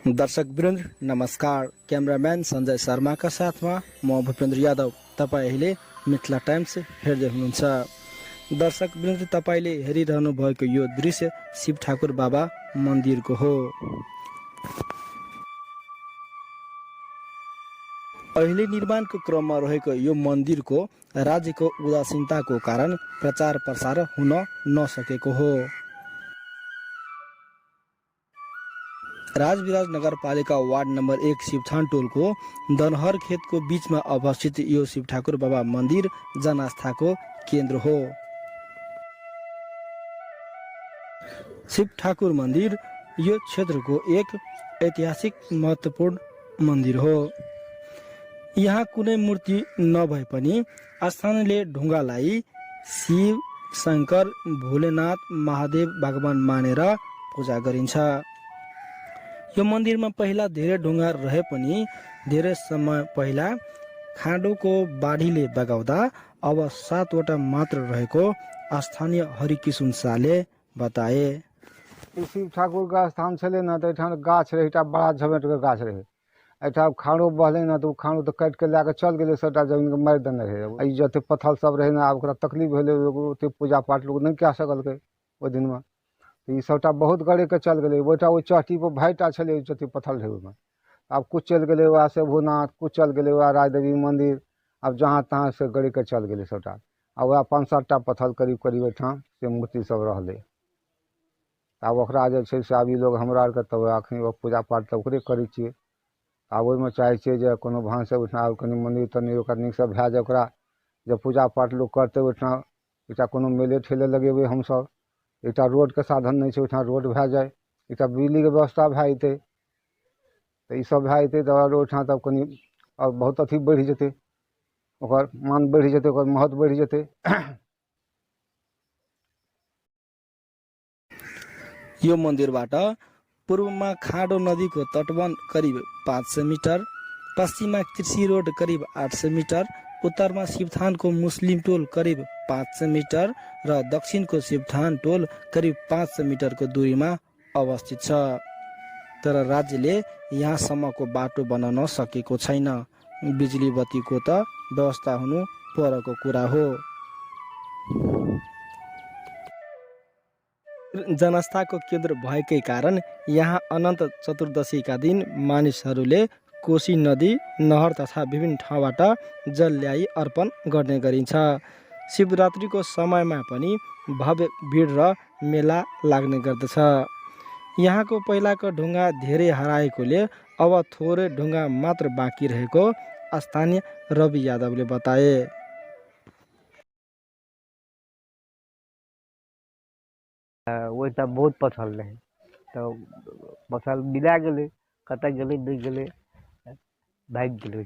दर्शक वृन्द नमस्कार। क्यामेराम्यान सञ्जय शर्माका साथमा म भूपेन्द्र यादव। तपाईँ अहिले मिथिला टाइम्स हेर्दै हुनुहुन्छ। दर्शक वृन्द, तपाईँले हेरिरहनु भएको यो दृश्य शिव ठाकुर बाबा मन्दिरको हो। अहिले निर्माणको क्रममा रहेको यो मन्दिरको राज्यको उदासीनताको कारण प्रचार प्रसार हुन नसकेको हो। राजविराज नगरपालिका वार्ड नम्बर 1 शिवथान टोलको दनहर खेतको बीचमा अवस्थित यो शिव ठाकुर बाबा मन्दिर जनआस्थाको केन्द्र हो। शिव ठाकुर मन्दिर यो क्षेत्रको एक ऐतिहासिक महत्त्वपूर्ण मन्दिर हो। यहाँ कुनै मूर्ति नभए पनि स्थानीयले ढुङ्गालाई शिव, शङ्कर, भोलेनाथ, महादेव भगवान मानेर पूजा गरिन्छ। यो मन्दिरमा पहिला धेरै ढुङ्गा रहे पनि धेरै समय पहिला खाडोको बाढीले बगाउँदा अब 7वटा मात्र रहेको स्थानीय हरिकिशुन शाहले बताए। शिव ठाकुर का स्थान छे ना तो एठाम गाछ रहे, बड़ा झमेट के गाछ रहे। एठाम खाड़ो बहले ना तो खाड़ो तो काट के लाके चल गए, सबटा जमीन के मारि देने रहे। जते पत्थर सब रहे ना, ओकरा तकलीफ भेले, ओते पूजा पाठ लोग नहीं कए सकलकै ओहि दिन में। तो सबटा बहुत गड़े के चल गए। ओटा ओहि चहटी पर भाईटा छे जते पत्थर रहे ओहिमे। अब कुछ चल गए वहाँ से भूनाथ, कुछ चल गए वहाँ राजदेवी मंदिर। अब जहाँ तहाँ से गड़े के चल गए सबटा। अब वह 5-7टा पत्थर करीब करीब एठाम से मूर्ति सब रहले। अब ओकरा जे छै से आब ई लोग हमरा आरके तब अखन पूजा पाठ तऽ ओकरे करै छियै। आब ओहिमे चाहै छियै जे कोनो भान से ओहिठाम कनि मन्दिर तन्दिर ओकरा नीकसँ भए जाय। ओकरा जब पूजा पाठ लोग करतै ओहिठाम एकटा कोनो मेले ठेले लगेबै हमसब। एकटा रोड के साधन नहीं छै, ओहिठाम रोड भए जाय, एकटा बिजली के व्यवस्था भए जेतै। तऽ ई सब भए जेतै तऽ ओहिठाम तब कनि और बहुत अथी बढ़ि जेतै, ओकर मान बढ़ि जेतै, ओकर महत्व बढ़ि जेतै। यो मन्दिरबाट पूर्वमा खाडो नदीको तटबन्ध करिब 500 मिटर, पश्चिममा कृषि रोड करिब 800 मिटर, उत्तरमा शिवथानको मुस्लिम टोल करिब 500 मिटर र दक्षिणको शिवथान टोल करिब 500 मिटरको दूरीमा अवस्थित छ। तर राज्यले यहाँसम्मको बाटो बनाउन सकेको छैन। बिजुली बत्तीको त व्यवस्था हुनु परको कुरा हो। जनआस्थाको केन्द्र भएकै कारण यहाँ अनन्त चतुर्दशीका दिन मानिसहरूले कोशी नदी, नहर तथा विभिन्न ठाउँबाट जल ल्याई अर्पण गर्ने गरिन्छ। शिवरात्रिको समयमा पनि भव्य भिड र मेला लाग्ने गर्दछ। यहाँको पहिलाको ढुङ्गा धेरै हराएकोले अब थोरै ढुङ्गा मात्र बाँकी रहेको स्थानीय रवि यादवले बताए। ओहिटा बहुत पथल रहे तो पथल मिला गए, कतऽ गए नहीं गए, भाग गए।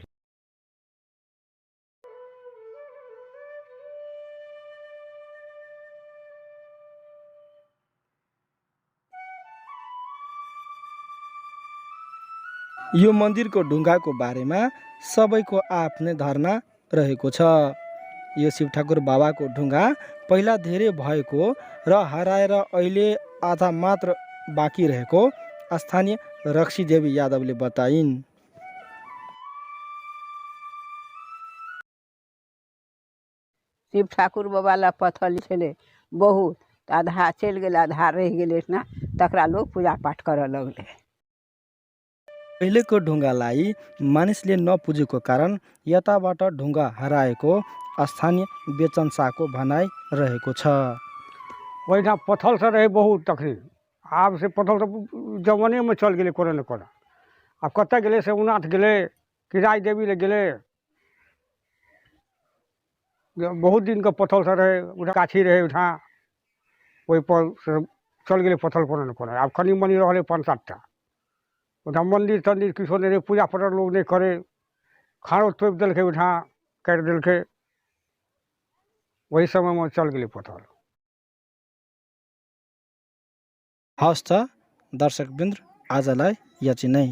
यो मन्दिरको ढुङ्गाको बारेमा सबैको आफ्नै धारणा रहेको छ। यो शिव ठाकुर बाबाको ढुङ्गा पहिला धेरै भएको र हराएर अहिले आधा मात्र बाँकी रहेको स्थानीय रक्सी देवी यादवले बताइन्। शिव ठाकुर बाबा ला पथल छे बहुत, आधा चल गए, आधा रह गए ना, तकरा लोग पूजा पाठ कर लगले। पहिलेको ढुङ्गालाई मानिसले नपुजेको कारण यताबाट ढुङ्गा हराएको स्थानीय बेचन शाहको भनाइ रहेको छ। वहीठाम पत्थर से रहे बहुत तकलीफ। आब से पत्थर तो जमाने में चल गए कोने न कोना। अब कत गए से उनाथ गए, कि राज देवी ले गए। बहुत दिन का पत्थर से रहे, उठा काछी रहे उठा, वही पर से चल गए पत्थर कोने न कोना। अब खनी मनी रहे 5-7टा। उठा मंदिर तंदिर किछो नहीं रहे, पूजा पाठ लोग नहीं करे। खाड़ो तोप दिलके उठा, काट दिलके। वही समय में चल गए पत्थर। हवस् त दर्शकवृन्द, आजलाई यति नै।